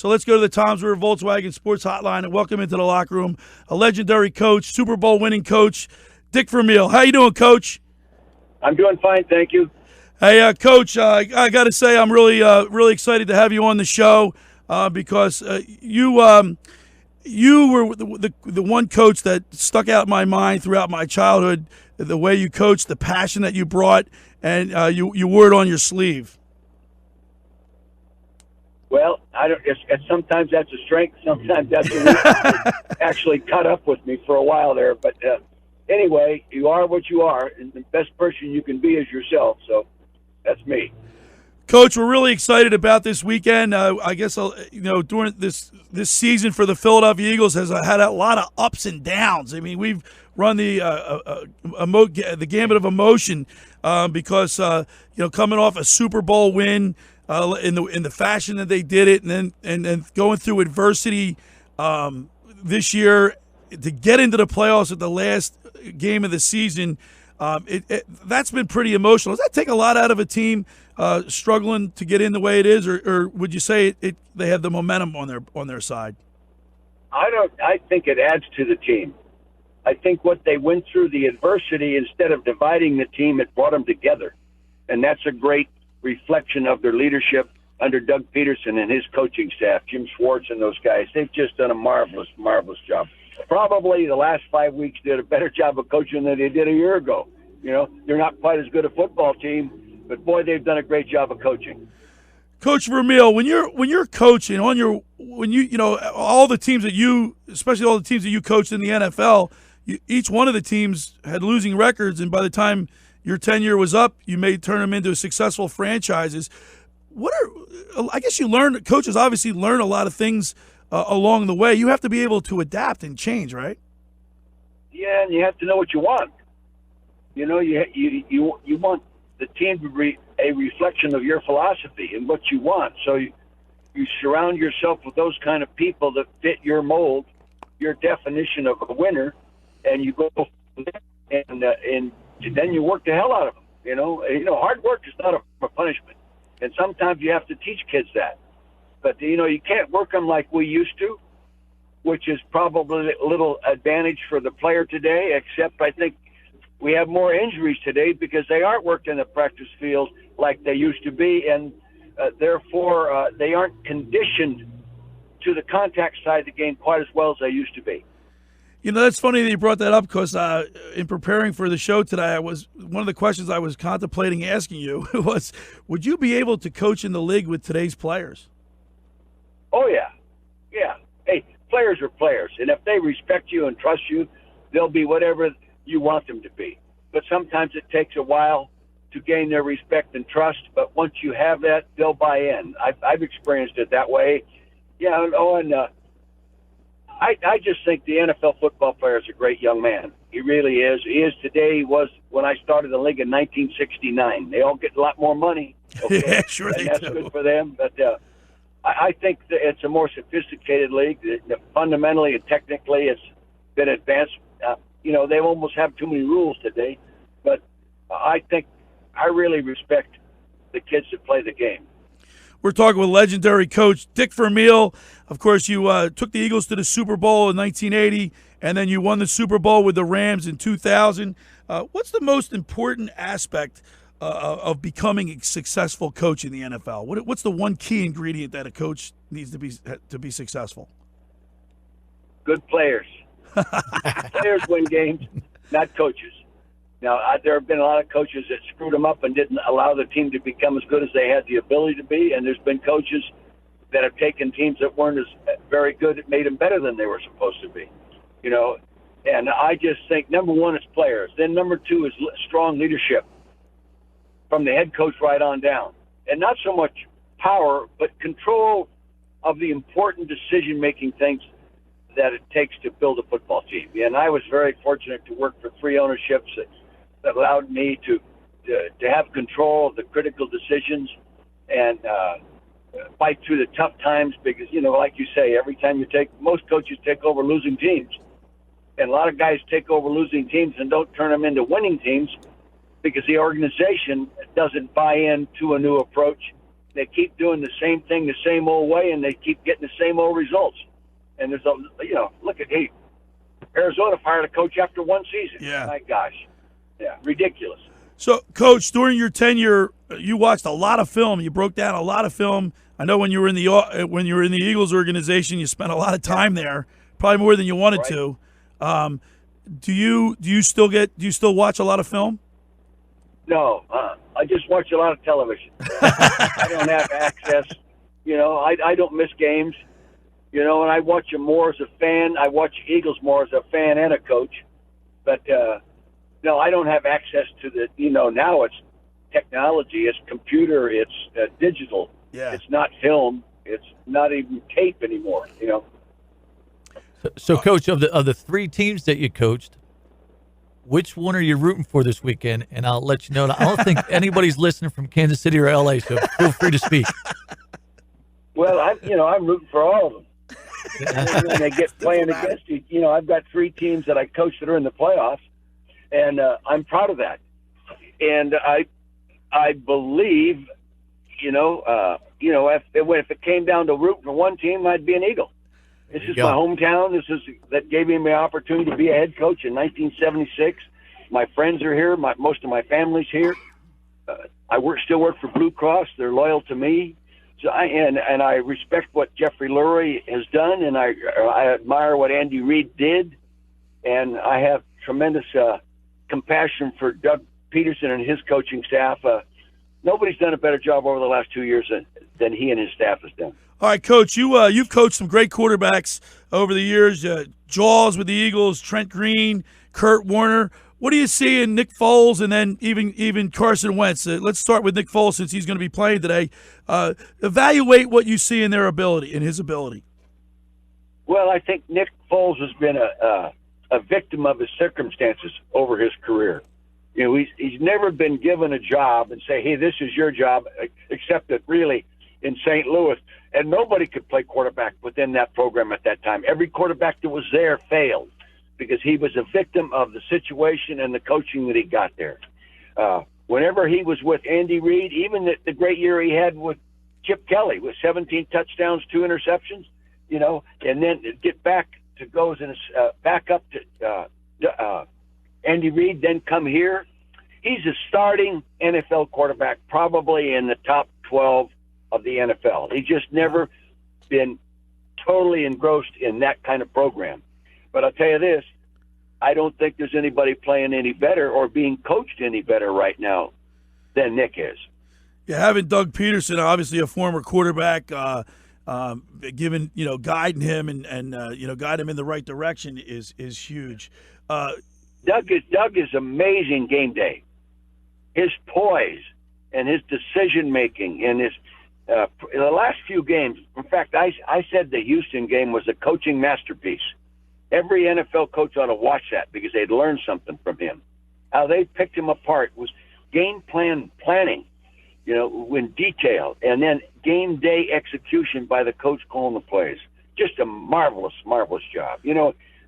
So let's go to the Tom's River Volkswagen Sports Hotline and welcome into the locker room a legendary coach, Super Bowl winning coach, Dick Vermeil. How you doing, Coach? I'm doing fine, thank you. Hey, Coach, I got to say I'm really excited to have you on the show because you were the one coach that stuck out in my mind throughout my childhood. The way you coached, the passion that you brought, and you wore it on your sleeve. Well, I don't. Sometimes that's a strength. Sometimes that's a weakness. It actually caught up with me for a while there, but anyway, you are what you are, and the best person you can be is yourself. So that's me. Coach, we're really excited about this weekend. I guess during this season for the Philadelphia Eagles has had a lot of ups and downs. I mean, we've run the gambit of emotion because coming off a Super Bowl win in the fashion that they did it, and then going through adversity this year to get into the playoffs at the last game of the season. That's been pretty emotional. Does that take a lot out of a team struggling to get in the way it is, or would you say they have the momentum on their side? I think it adds to the team. I think what they went through, the adversity, instead of dividing the team, it brought them together, and that's a great reflection of their leadership under Doug Pederson and his coaching staff, Jim Schwartz and those guys. They've just done a marvelous job. Probably the last 5 weeks did a better job of coaching than they did a year ago. They're not quite as good a football team, but boy, they've done a great job of coaching. Coach Vermeil, when you're coaching all the teams especially all the teams that you coached in the NFL, each one of the teams had losing records, and by the time your tenure was up, you may turn them into successful franchises. I guess coaches obviously learn a lot of things along the way. You have to be able to adapt and change, right? Yeah, and you have to know what you want. You want the team to be a reflection of your philosophy and what you want. So you surround yourself with those kind of people that fit your mold, your definition of a winner, and you go and then you work the hell out of them. Hard work is not a punishment, and sometimes you have to teach kids that. But, you can't work them like we used to, which is probably a little advantage for the player today, except I think we have more injuries today because they aren't worked in the practice field like they used to be, and therefore they aren't conditioned to the contact side of the game quite as well as they used to be. That's funny that you brought that up because in preparing for the show today, one of the questions I was contemplating asking you was, would you be able to coach in the league with today's players? Oh, yeah. Hey, players are players, and if they respect you and trust you, they'll be whatever you want them to be. But sometimes it takes a while to gain their respect and trust, but once you have that, they'll buy in. I've experienced it that way. Yeah, I just think the NFL football player is a great young man. He really is. He is today. He was when I started the league in 1969. They all get a lot more money. Okay? Yeah, sure and they that's do. Good for them, but I think that it's a more sophisticated league. Fundamentally and technically, it's been advanced. They almost have too many rules today, but I think I really respect the kids that play the game. We're talking with legendary coach Dick Vermeil. Of course, you took the Eagles to the Super Bowl in 1980, and then you won the Super Bowl with the Rams in 2000. What's the most important aspect of becoming a successful coach in the NFL? What's the one key ingredient that a coach needs to be successful? Good players. Players win games, not coaches. Now, there have been a lot of coaches that screwed them up and didn't allow the team to become as good as they had the ability to be, and there's been coaches that have taken teams that weren't as very good and made them better than they were supposed to be. And I just think number one is players. Then number two is strong leadership from the head coach right on down. And not so much power, but control of the important decision-making things that it takes to build a football team. And I was very fortunate to work for three ownerships that allowed me to have control of the critical decisions and fight through the tough times because, like you say, every time most coaches take over losing teams. And a lot of guys take over losing teams and don't turn them into winning teams because the organization doesn't buy into a new approach They keep doing the same thing the same old way, and they keep getting the same old results. And there's look at Arizona fired a coach after one season. Yeah. My gosh. Yeah, ridiculous. So, Coach, during your tenure, you watched a lot of film. You broke down a lot of film. I know when you were in the Eagles organization, you spent a lot of time there, probably more than you wanted to. Do you still watch a lot of film? No, I just watch a lot of television. I don't have access. I don't miss games. And I watch them more as a fan. I watch Eagles more as a fan and a coach. But, no, I don't have access to the, now it's technology, it's computer, it's digital. Yeah. It's not film. It's not even tape anymore, So, Coach, of the three teams that you coached, which one are you rooting for this weekend? And I'll let you know. I don't think anybody's listening from Kansas City or L.A., so feel free to speak. Well, I'm rooting for all of them. When they get playing against you, I've got three teams that I coach that are in the playoffs, and I'm proud of that. And I believe, if it came down to rooting for one team, I'd be an Eagle. This is my hometown. That gave me the opportunity to be a head coach in 1976. My friends are here. Most of my family's here. I still work for Blue Cross. They're loyal to me. So I respect what Jeffrey Lurie has done, and I admire what Andy Reid did, and I have tremendous compassion for Doug Pederson and his coaching staff. Nobody's done a better job over the last 2 years than he and his staff has done. All right, Coach, you've coached some great quarterbacks over the years. Jaws with the Eagles, Trent Green, Kurt Warner. What do you see in Nick Foles and then even Carson Wentz? Let's start with Nick Foles since he's going to be playing today. Evaluate what you see in his ability. Well, I think Nick Foles has been a victim of his circumstances over his career. He's never been given a job and say, hey, this is your job, except that really in St. Louis. And nobody could play quarterback within that program at that time. Every quarterback that was there failed because he was a victim of the situation and the coaching that he got there. Whenever he was with Andy Reid, even the great year he had with Chip Kelly with 17 touchdowns, 2 interceptions, and then get back to back up to Andy Reid, then come here. He's a starting NFL quarterback, probably in the top 12 of the NFL. He's just never been totally engrossed in that kind of program. But I'll tell you this, I don't think there's anybody playing any better or being coached any better right now than Nick is. Yeah, having Doug Pederson, obviously a former quarterback, guiding him and guide him in the right direction is huge. Doug is amazing game day. His poise and his decision making and his in the last few games. In fact, I said the Houston game was a coaching masterpiece. Every NFL coach ought to watch that because they'd learn something from him. How they picked him apart was game planning, in detail, and then game day execution by the coach calling the plays. Just a marvelous, marvelous job.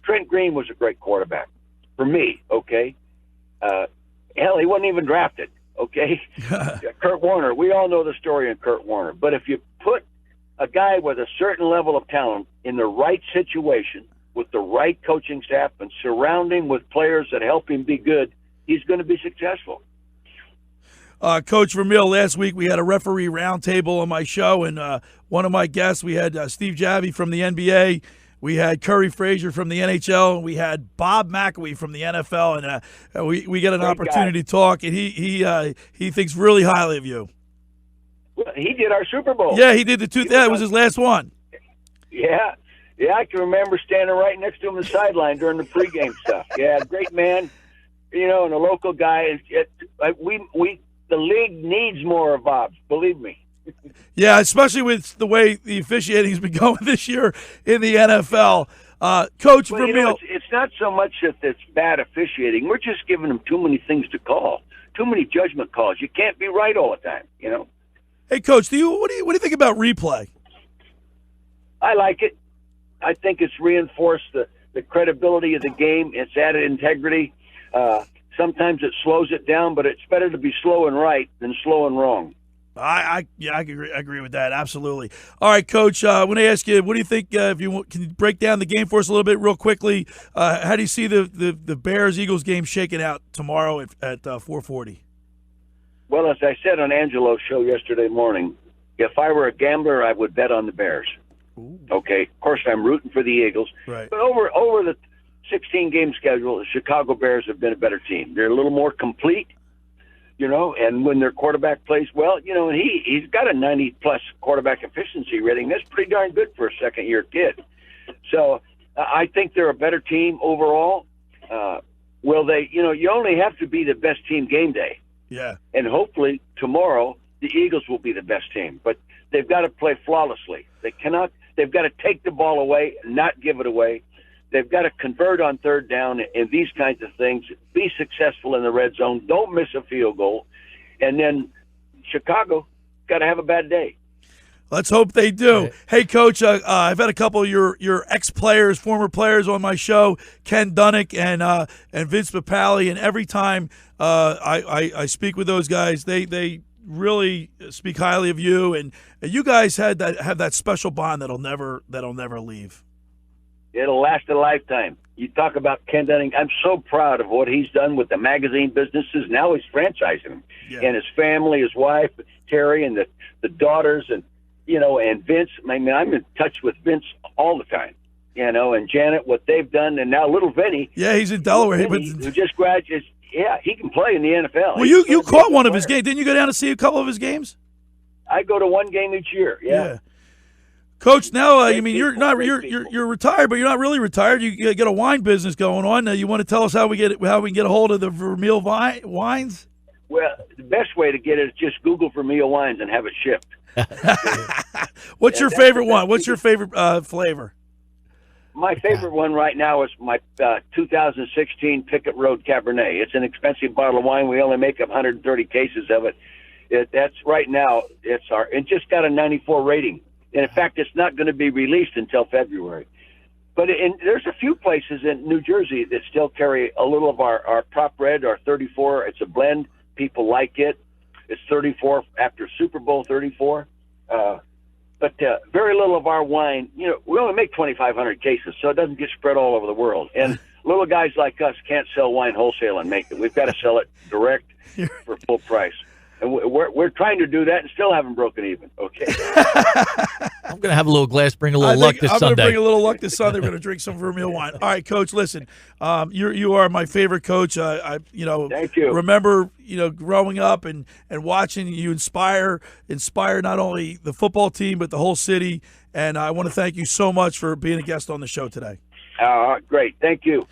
Trent Green was a great quarterback for me. Okay, hell, he wasn't even drafted. Okay, Kurt Warner. We all know the story of Kurt Warner. But if you put a guy with a certain level of talent in the right situation with the right coaching staff and surrounding with players that help him be good, he's going to be successful. Coach Vermeil, last week we had a referee roundtable on my show, and one of my guests, we had Steve Javie from the NBA, we had Curry Frazier from the NHL, and we had Bob McElwee from the NFL, and we get an opportunity to talk, and he thinks really highly of you. Well, he did our Super Bowl. Yeah, he did that was his last one. Yeah, I can remember standing right next to him on the sideline during the pregame stuff. Yeah, great man, and a local guy. The league needs more of Bob's, believe me. Yeah, especially with the way the officiating's been going this year in the NFL. Coach Vermeil. It's not so much that it's bad officiating. We're just giving them too many things to call, too many judgment calls. You can't be right all the time, Hey, Coach, what do you think about replay? I like it. I think it's reinforced the credibility of the game. It's added integrity. Sometimes it slows it down, but it's better to be slow and right than slow and wrong. I agree with that. Absolutely. All right, Coach, I want to ask you, what do you think, if you can you break down the game for us a little bit real quickly? How do you see the Bears-Eagles game shaking out tomorrow at 4:40? Well, as I said on Angelo's show yesterday morning, if I were a gambler, I would bet on the Bears. Ooh. Okay, of course, I'm rooting for the Eagles. Right. But over the 16-game schedule, the Chicago Bears have been a better team. They're a little more complete, and when their quarterback plays well, and he's got a 90-plus quarterback efficiency rating. That's pretty darn good for a second-year kid. So I think they're a better team overall. Will they, you only have to be the best team game day. Yeah. And hopefully tomorrow the Eagles will be the best team. But they've got to play flawlessly. They've got to take the ball away, not give it away. They've got to convert on third down and these kinds of things, be successful in the red zone, don't miss a field goal. And then Chicago got to have a bad day. Let's hope they do. Right. Hey, Coach, I've had a couple of your ex-players, former players on my show, Ken Dunnick and Vince Papale, and every time I speak with those guys, they really speak highly of you, and you guys have that special bond that'll never leave. It'll last a lifetime. You talk about Ken Dunning. I'm so proud of what he's done with the magazine businesses. Now he's franchising them. Yeah. And his family, his wife, Terry, and the daughters, and Vince. I mean, I'm in touch with Vince all the time. And Janet, what they've done, and now little Vinny. Yeah, he's in Delaware. Who just graduated. Yeah, he can play in the NFL. Well, you caught one of his games. Didn't you go down to see a couple of his games? I go to one game each year. Yeah. Coach, now you're retired, but you're not really retired. You get a wine business going on. You want to tell us how we can get a hold of the Vermeil wines? Well, the best way to get it is just Google Vermeil wines and have it shipped. What's your favorite one? What's your favorite flavor? My favorite one right now is my 2016 Pickett Road Cabernet. It's an expensive bottle of wine. We only make 130 cases of it. That's right now. It just got a 94 rating. And in fact, it's not going to be released until February. But there's a few places in New Jersey that still carry a little of our prop red, our 34. It's a blend. People like it. It's 34 after Super Bowl 34. But very little of our wine, we only make 2,500 cases, so it doesn't get spread all over the world. And little guys like us can't sell wine wholesale and make it. We've got to sell it direct for full price. And we're trying to do that and still haven't broken even. Okay. I'm going to have a little glass, bring a little luck this Sunday. I'm going to bring a little luck this Sunday. We're going to drink some Vermeil wine. All right, Coach, listen, you are my favorite coach. Thank you. Remember, growing up and watching you inspire not only the football team but the whole city. And I want to thank you so much for being a guest on the show today. Great. Thank you.